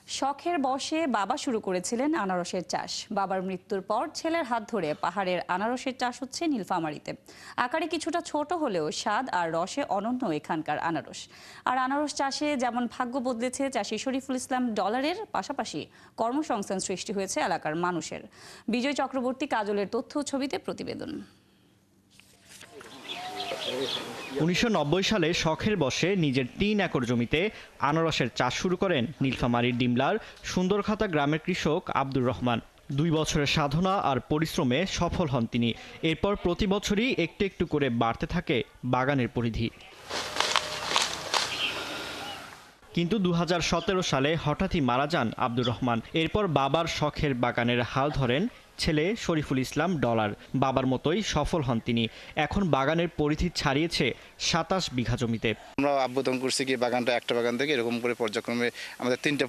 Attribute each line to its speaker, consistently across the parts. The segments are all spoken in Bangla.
Speaker 1: শখের বশে বাবা শুরু করেছিলেন আনারসের চাষ। বাবার মৃত্যুর পর ছেলের হাত ধরে পাহাড়ের আনারসের চাষ হচ্ছে নীলফামারীতে। আকারে কিছুটা ছোট হলেও স্বাদ আর রসে অনন্য এখানকার আনারস। আর আনারস চাষে যেমন ভাগ্য বদলেছে চাষি শরীফুল ইসলাম ডলারের, পাশাপাশি কর্মসংস্থান সৃষ্টি হয়েছে এলাকার মানুষের। বিজয় চক্রবর্তী কাজলের তথ্য ছবিতে প্রতিবেদন।
Speaker 2: ১৯৯০ সালে শখের বশে নিজের ৩ একর জমিতে আনারসের চাষ শুরু করেন নীলফামারীর ডিমলার সুন্দরখাতা গ্রামের কৃষক আব্দুর রহমান। ২ বছরের সাধনা আর পরিশ্রমে সফল হন তিনি। এরপর প্রতি বছরই একটু একটু করে বাড়তে থাকে বাগানের পরিধি। কিন্তু ২০১৭ সালে হঠাৎই মারা যান আব্দুর রহমান। এরপর বাবার শখের বাগানের হাল ধরেন ছেলে শরীফুল ইসলাম ডলার। বাবার মতোই সফল হন তিনি। এখন বাগানের পরিধি ছাড়িয়েছে ২৭ বিঘা জমিতে।
Speaker 3: আমরা আব্বুতম করছি কি বাগানটা একটা বাগান থেকে এরকম করে পর্যায়ক্রমে আমাদের 3টা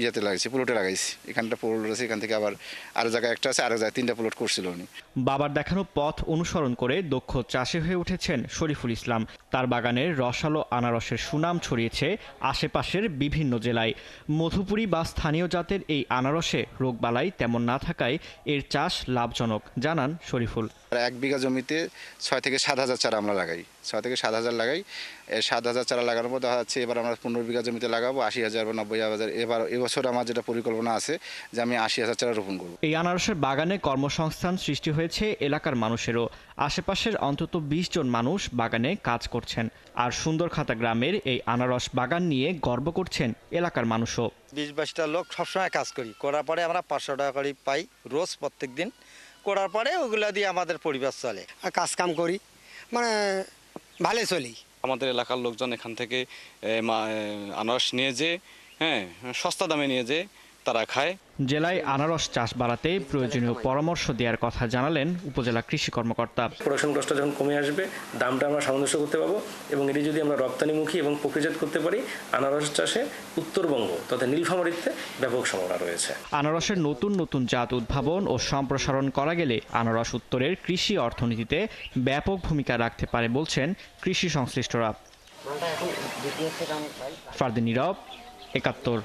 Speaker 3: ইয়েতে লাগাইছি, প্লটে লাগাইছি। এখানটা প্লট রয়েছে, এখান থেকে আবার আরো জায়গায় একটা আছে, আরো জায়গায় 3টা প্লট করছিল উনি।
Speaker 2: বাবার দেখানো পথ অনুসরণ করে দক্ষ চাষি হয়ে উঠেছেন শরীফুল ইসলাম। তার বাগানের রসালো আনারসের সুনাম ছড়িয়েছে আশেপাশের বিভিন্ন জেলায়। মধুপুরি বা স্থানীয় জাতের এই আনারসে রোগবালাই তেমন না থাকায় এর চাষ লাভজনক, জানান শরীফুল।
Speaker 3: 1 বিঘা জমিতে 6 থেকে 7 হাজার চারা আমরা লাগাই, 6 থেকে 7 হাজার লাগাই। 7 হাজার চারা লাগানোর পর দেখা যাচ্ছে এবার আমরা 15 বিঘা জমিতে লাগাবো 80 হাজার বা 90 হাজার। এবছর আমার যেটা পরিকল্পনা আছে যে আমি 80 হাজার চারা রোপণ করব।
Speaker 2: এই আনারসের বাগানে কর্মসংস্থান সৃষ্টি হয়েছে এলাকার মানুষেরও। আশেপাশের অন্তত 20 জন মানুষ বাগানে কাজ করছেন। আর সুন্দরখাতা গ্রামের এই আনারস বাগান নিয়ে গর্ব করছেন এলাকার মানুষও।
Speaker 4: 20-22টা লোক সবসময় কাজ করার পরে আমরা 500 টাকা করে পাই রোজ, প্রত্যেক দিন করার পরে ওগুলা দিয়ে আমাদের পরিবার চলে।
Speaker 5: আর কাজ কাম করি, মানে ভালোই চলি।
Speaker 6: আমাদের এলাকার লোকজন এখান থেকে আনারস নিয়ে সস্তা দামে নিয়ে তারা খায়।
Speaker 2: জেলায় আনারস চাষ বাড়াতে প্রয়োজনীয় পরামর্শ দেওয়ার কথা জানালেন উপজেলা কৃষি কর্মকর্তা।
Speaker 7: প্রোডাকশন কস্টটা যখন কমে আসবে, দামটা আমরা সামঞ্জস্য করতে পারবো এবং এটি যদি আমরা রপ্তানিমুখী এবং প্রক্রিয়াজাত করতে পারি, আনারস চাষে উত্তরবঙ্গ তথা নীলফামারীতে ব্যাপক সম্ভাবনা রয়েছে। আনারসের
Speaker 2: নতুন নতুন জাত উদ্ভাবন ও সম্প্রসারণ করা গেলে আনারস উত্তরের কৃষি অর্থনীতিতে ব্যাপক ভূমিকা রাখতে পারে বলছেন কৃষি সংশ্লিষ্টরা। ফারদিন নীরব, ৭১।